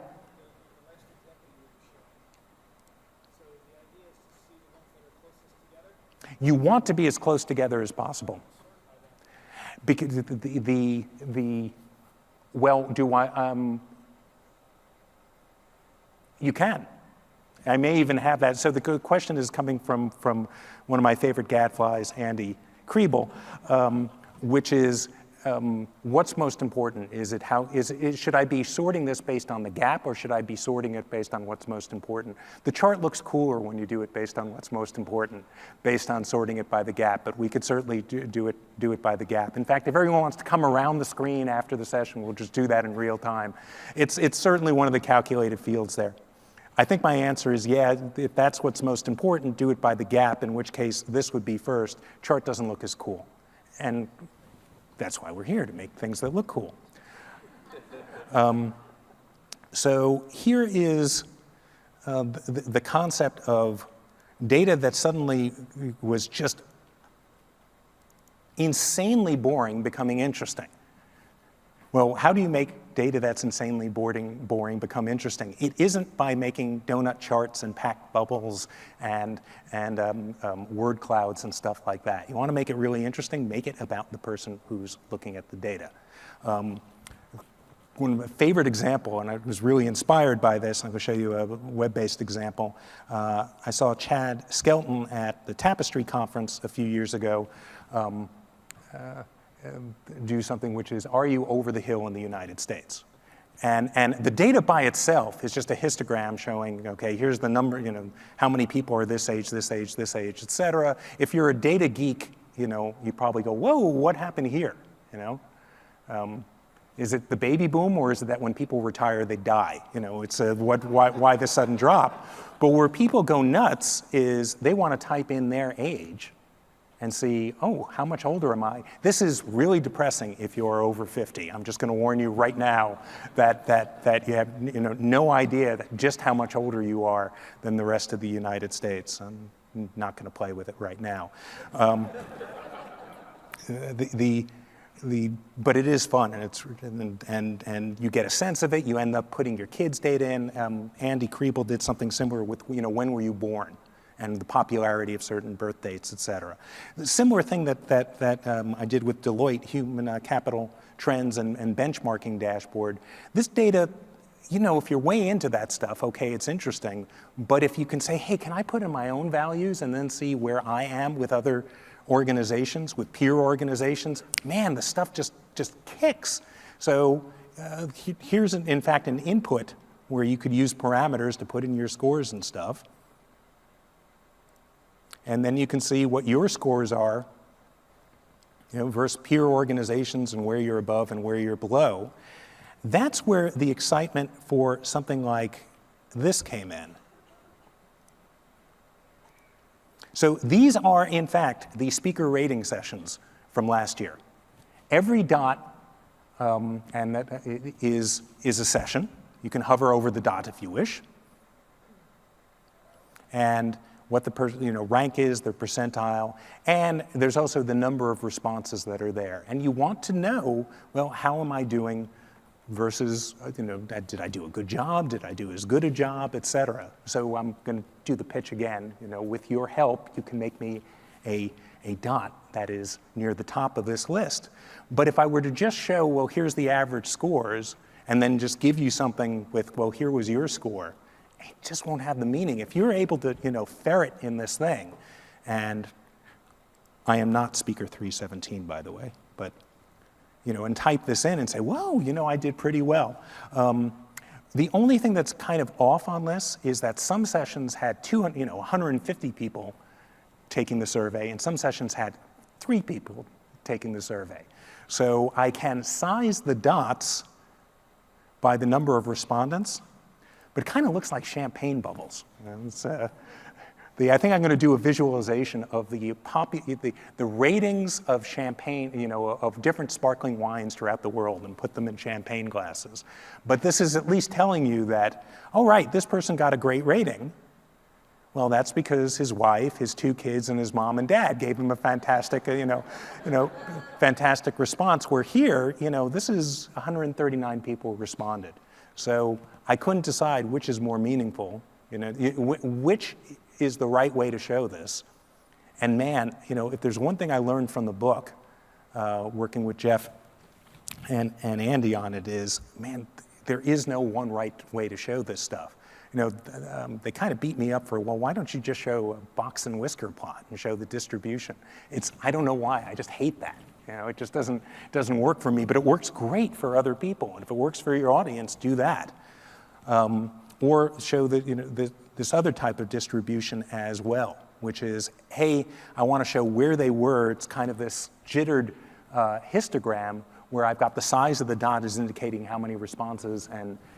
You want to be as close together as possible. Because well, do I, you can. I may even have that. So the question is coming from one of my favorite gadflies, Andy Kriebel, which is what's most important? Is it should I be sorting this based on the gap, or should I be sorting it based on what's most important? The chart looks cooler when you do it based on what's most important, based on sorting it by the gap, but we could certainly do it by the gap. In fact, if everyone wants to come around the screen after the session, we'll just do that in real time. It's certainly one of the calculated fields there. I think my answer is, yeah, if that's what's most important, do it by the gap, in which case this would be first. Chart doesn't look as cool. And that's why we're here, to make things that look cool. So here is the concept of data that suddenly was just insanely boring becoming interesting. Well, how do you make data that's insanely boring become interesting? It isn't by making donut charts and packed bubbles and word clouds and stuff like that. You want to make it really interesting, make it about the person who's looking at the data. One of my favorite example, and I was really inspired by this, I'm going to show you a web-based example. I saw Chad Skelton at the Tapestry conference a few years ago do something which is, are you over the hill in the United States? And the data by itself is just a histogram showing, okay, here's the number, how many people are this age, this age, this age, et cetera. If you're a data geek, you probably go, whoa, what happened here? Is it the baby boom, or is it that when people retire, they die? It's why the sudden drop? But where people go nuts is they want to type in their age and see, oh, how much older am I? This is really depressing if you're over 50. I'm just going to warn you right now that you have no idea just how much older you are than the rest of the United States. I'm not going to play with it right now. but it is fun, and you get a sense of it. You end up putting your kids' data in. Andy Kriebel did something similar with, when were you born, and the popularity of certain birth dates, et cetera. The similar thing that I did with Deloitte, Human Capital Trends and Benchmarking Dashboard. This data, if you're way into that stuff, okay, it's interesting. But if you can say, hey, can I put in my own values and then see where I am with other organizations, with peer organizations, man, the stuff just kicks. So here's, in fact, an input where you could use parameters to put in your scores and stuff. And then you can see what your scores are, versus peer organizations and where you're above and where you're below. That's where the excitement for something like this came in. So these are, in fact, the speaker rating sessions from last year. Every dot, and that is a session. You can hover over the dot if you wish. And what the rank is, their percentile, and there's also the number of responses that are there. And you want to know, well, how am I doing versus, did I do a good job? Did I do as good a job, et cetera? So I'm going to do the pitch again. With your help, you can make me a dot that is near the top of this list. But if I were to just show, well, here's the average scores, and then just give you something with, well, here was your score, it just won't have the meaning. If you're able to, ferret in this thing, and I am not speaker 317, by the way, but and type this in and say, whoa, I did pretty well. The only thing that's kind of off on this is that some sessions had 150 people taking the survey, and some sessions had 3 people taking the survey. So I can size the dots by the number of respondents, but it kind of looks like champagne bubbles. I think I'm going to do a visualization of the ratings of champagne, of different sparkling wines throughout the world and put them in champagne glasses. But this is at least telling you that, all right, this person got a great rating. Well, that's because his wife, his 2 kids, and his mom and dad gave him a fantastic, fantastic response. Where here, this is 139 people responded. So I couldn't decide which is more meaningful, which is the right way to show this. And man, if there's one thing I learned from the book, working with Jeff and Andy on it is, man, there is no one right way to show this stuff. They kind of beat me up for, well, why don't you just show a box and whisker plot and show the distribution? I don't know why, I just hate that. It just doesn't work for me, but it works great for other people. And if it works for your audience, do that. Or show this other type of distribution as well, which is, hey, I want to show where they were. It's kind of this jittered histogram where I've got the size of the dot is indicating how many responses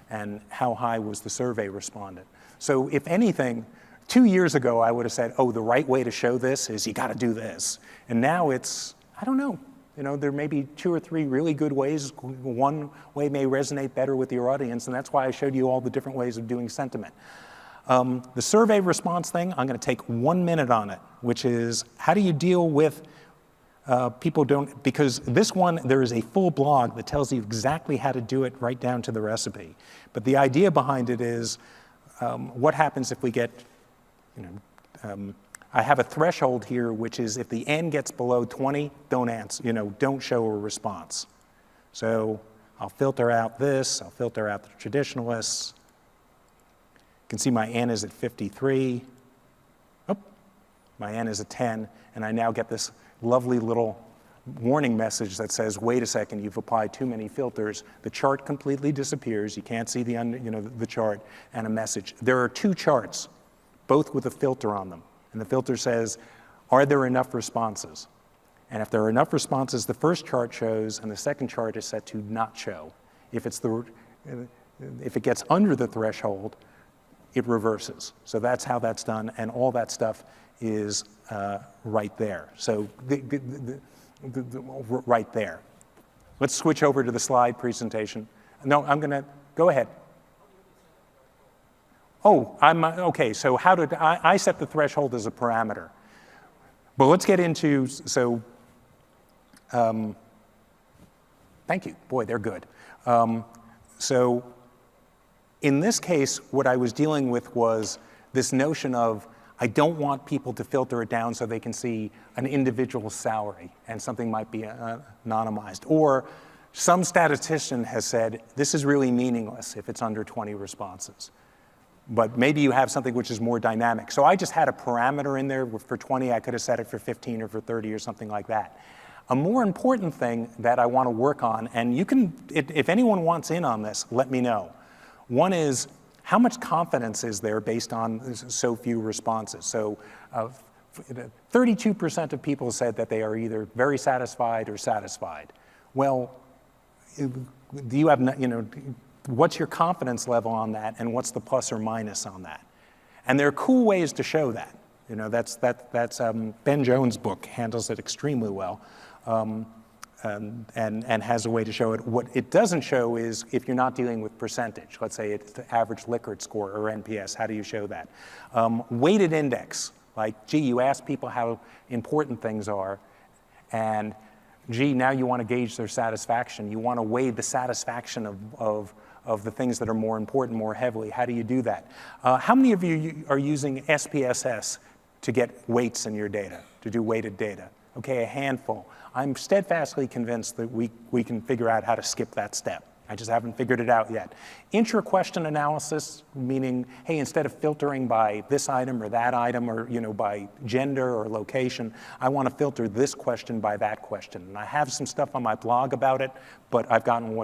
and how high was the survey respondent. So if anything, 2 years ago, I would have said, oh, the right way to show this is you got to do this. And now it's, I don't know. There may be 2 or 3 really good ways. One way may resonate better with your audience, and that's why I showed you all the different ways of doing sentiment. The survey response thing, I'm going to take 1 minute on it, which is how do you deal with people don't, because this one, there is a full blog that tells you exactly how to do it right down to the recipe. But the idea behind it is what happens if we get, I have a threshold here, which is if the N gets below 20, don't answer, don't show a response. So I'll filter out this, I'll filter out the traditionalists. You can see my N is at 53. Oh, my N is at 10, and I now get this lovely little warning message that says, wait a second, you've applied too many filters. The chart completely disappears. You can't see the chart, and a message. There are 2 charts, both with a filter on them. And the filter says, are there enough responses? And if there are enough responses, the first chart shows, and the second chart is set to not show. If it gets under the threshold, it reverses. So that's how that's done, and all that stuff is right there. So right there. Let's switch over to the slide presentation. No, I'm going to go ahead. Oh, okay, so how did I set the threshold as a parameter? But let's get into, so Thank you. Boy, they're good. So in this case, what I was dealing with was this notion of I don't want people to filter it down so they can see an individual salary and something might be anonymized. Or some statistician has said, this is really meaningless if it's under 20 responses. But maybe you have something which is more dynamic. So I just had a parameter in there for 20. I could have set it for 15 or for 30 or something like that. A more important thing that I want to work on, and you can, if anyone wants in on this, let me know. One is, how much confidence is there based on so few responses? So 32% of people said that they are either very satisfied or satisfied. Well, do you have, what's your confidence level on that, and what's the plus or minus on that? And there are cool ways to show that. That's Ben Jones' book handles it extremely well, and has a way to show it. What it doesn't show is if you're not dealing with percentage. Let's say it's the average Likert score or NPS. How do you show that? Weighted index, like, gee, you ask people how important things are, and gee, now you want to gauge their satisfaction. You want to weigh the satisfaction of the things that are more important more heavily. How do you do that? How many of you are using SPSS to get weights in your data, to do weighted data? Okay, a handful. I'm steadfastly convinced that we can figure out how to skip that step. I just haven't figured it out yet. Intra-question analysis, meaning, hey, instead of filtering by this item or that item or by gender or location, I want to filter this question by that question. And I have some stuff on my blog about it, but I've gotten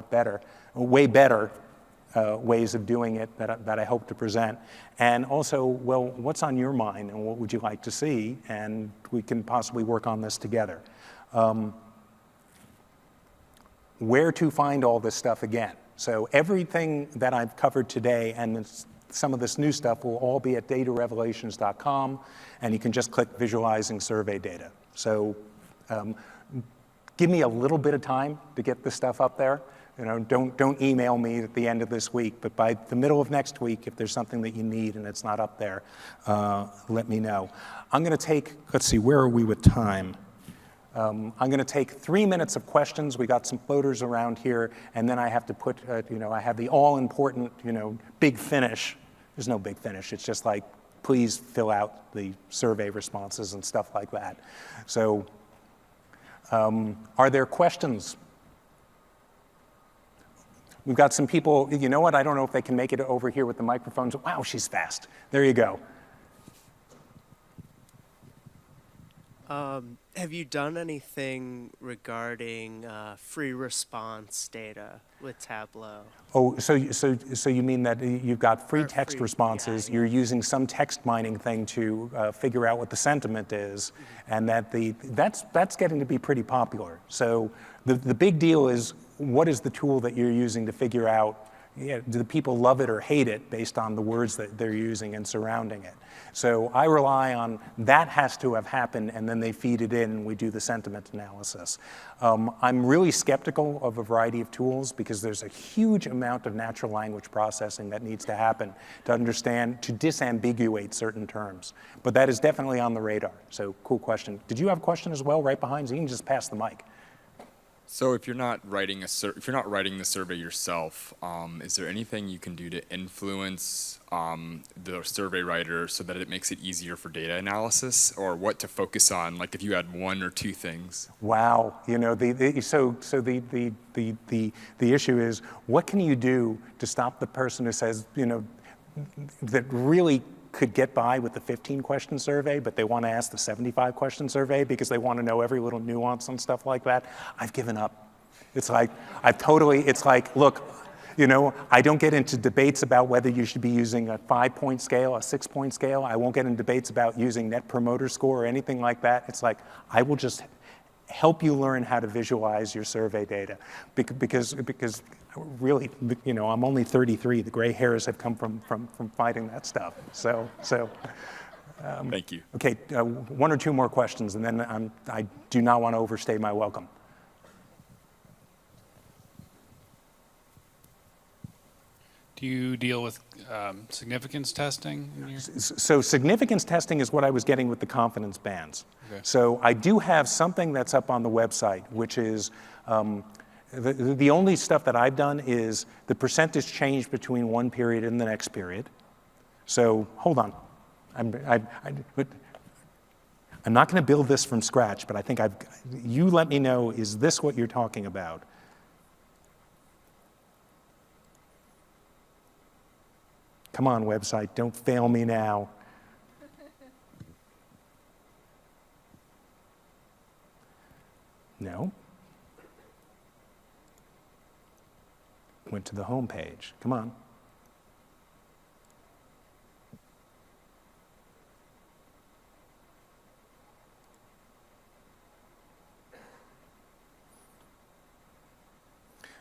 way better ways of doing it that I hope to present. And also, well, what's on your mind and what would you like to see? And we can possibly work on this together. Where to find all this stuff again. So everything that I've covered today and some of this new stuff will all be at datarevelations.com, and you can just click Visualizing Survey Data. So give me a little bit of time to get this stuff up there. Don't email me at the end of this week, but by the middle of next week, if there's something that you need and it's not up there, let me know. I'm going to take, let's see, where are we with time? I'm going to take 3 minutes of questions. We got some floaters around here, and then I have to put, I have the all-important, big finish. There's no big finish. It's just like, please fill out the survey responses and stuff like that. So, are there questions? We've got some people, you know what? I don't know if they can make it over here with the microphones. Wow, she's fast. There you go. Have you done anything regarding free response data with Tableau? Oh, so you mean that you've got free text responses, you're using some text mining thing to figure out what the sentiment is, and that's getting to be pretty popular. So the big deal is, what is the tool that you're using to figure out, do the people love it or hate it based on the words that they're using and surrounding it? So I rely on that has to have happened, and then they feed it in and we do the sentiment analysis. I'm really skeptical of a variety of tools because there's a huge amount of natural language processing that needs to happen to understand, to disambiguate certain terms. But that is definitely on the radar. So cool question. Did you have a question as well right behind you? You can just pass the mic. So if you're not writing the survey yourself, is there anything you can do to influence the survey writer so that it makes it easier for data analysis, or what to focus on? Like if you had one or two things. Wow, the issue is, what can you do to stop the person who says, that really could get by with the 15-question survey, but they want to ask the 75-question survey because they want to know every little nuance and stuff like that? I've given up. It's like, look, I don't get into debates about whether you should be using a 5-point scale, a 6-point scale. I won't get in debates about using Net Promoter Score or anything like that. It's like, I will just help you learn how to visualize your survey data. Because really, I'm only 33. The gray hairs have come from fighting that stuff. So Thank you. Okay, one or two more questions, and then I do not want to overstay my welcome. Do you deal with significance testing in your? So significance testing is what I was getting with the confidence bands. Okay. So I do have something that's up on the website, which is the only stuff that I've done is the percentage change between one period and the next period. So hold on. I'm not going to build this from scratch, but I think you let me know, is this what you're talking about? Come on, website, don't fail me now. No. Went to the home page. Come on.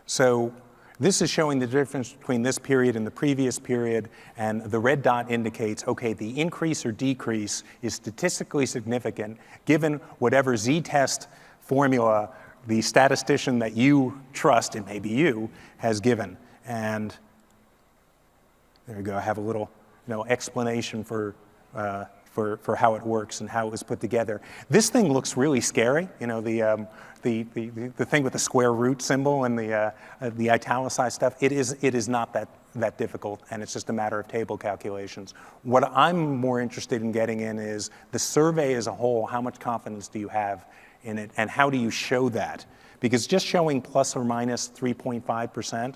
So this is showing the difference between this period and the previous period, and the red dot indicates, okay, the increase or decrease is statistically significant given whatever z-test formula the statistician that you trust, and maybe you, has given. And there you go, I have a little explanation for how it works and how it was put together. This thing looks really scary, the thing with the square root symbol and the italicized stuff. It is not that difficult, and it's just a matter of table calculations. What I'm more interested in getting in is the survey as a whole. How much confidence do you have in it, and how do you show that? Because just showing plus or minus 3.5%,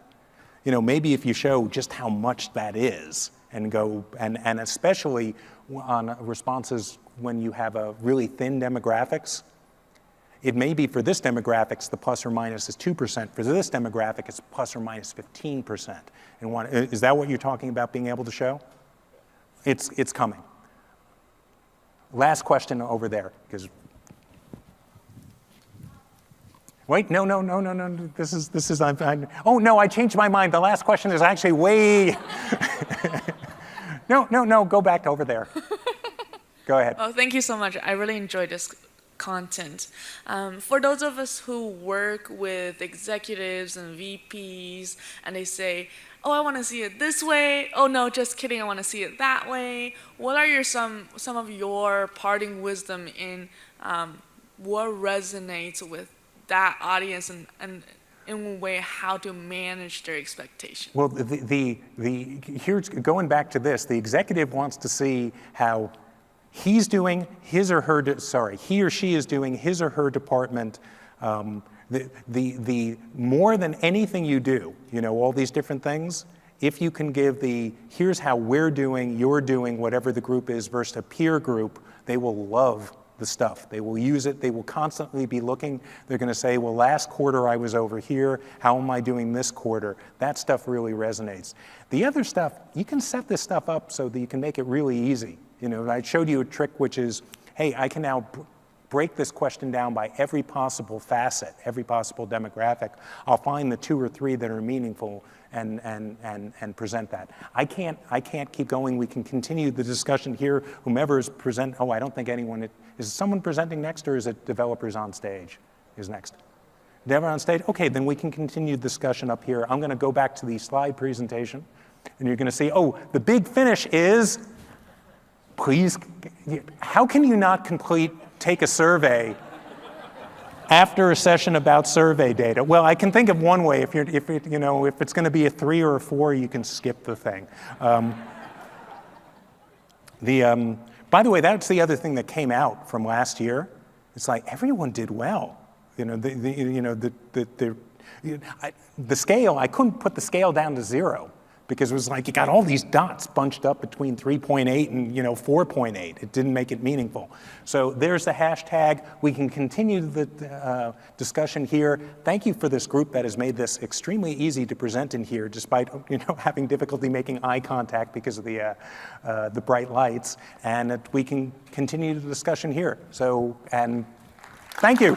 maybe if you show just how much that is, and go, and especially on responses when you have a really thin demographics, it may be for this demographics, the plus or minus is 2%. For this demographic, it's plus or minus 15%. And is that what you're talking about being able to show? It's coming. Last question over there, because wait, no. This is. Oh no, I changed my mind. The last question is actually way. No. Go back over there. Go ahead. Oh, thank you so much. I really enjoyed this content. For those of us who work with executives and VPs, and they say, "Oh, I want to see it this way." "Oh no, just kidding. I want to see it that way." What are some of your parting wisdom in what resonates with that audience, and in a way how to manage their expectations? Well, here's going back to this. The executive wants to see how he's doing his or her. He or she is doing his or her department. The more than anything you do, all these different things. If you can give here's how we're doing, you're doing, whatever the group is, versus a peer group, they will love the stuff. They will use it. They will constantly be looking. They're going to say, well, last quarter I was over here. How am I doing this quarter? That stuff really resonates. The other stuff, you can set this stuff up so that you can make it really easy. I showed you a trick, which is, hey, I can now break this question down by every possible facet, every possible demographic. I'll find the 2 or 3 that are meaningful and present that. I can't keep going. We can continue the discussion here. Whomever is present. Oh, I don't think anyone. Is someone presenting next, or is it developers on stage? Is next. Developer on stage. Okay, then we can continue the discussion up here. I'm going to go back to the slide presentation, and you're going to see. Oh, the big finish is. Please, how can you not take a survey after a session about survey data? Well, I can think of one way. If it's going to be a 3 or a 4, you can skip the thing. By the way, that's the other thing that came out from last year. It's like everyone did well. The scale. I couldn't put the scale down to 0. Because it was like you got all these dots bunched up between 3.8 and 4.8. It didn't make it meaningful. So there's the hashtag. We can continue the discussion here. Thank you for this group that has made this extremely easy to present in here, despite having difficulty making eye contact because of the bright lights. And we can continue the discussion here. So, and thank you.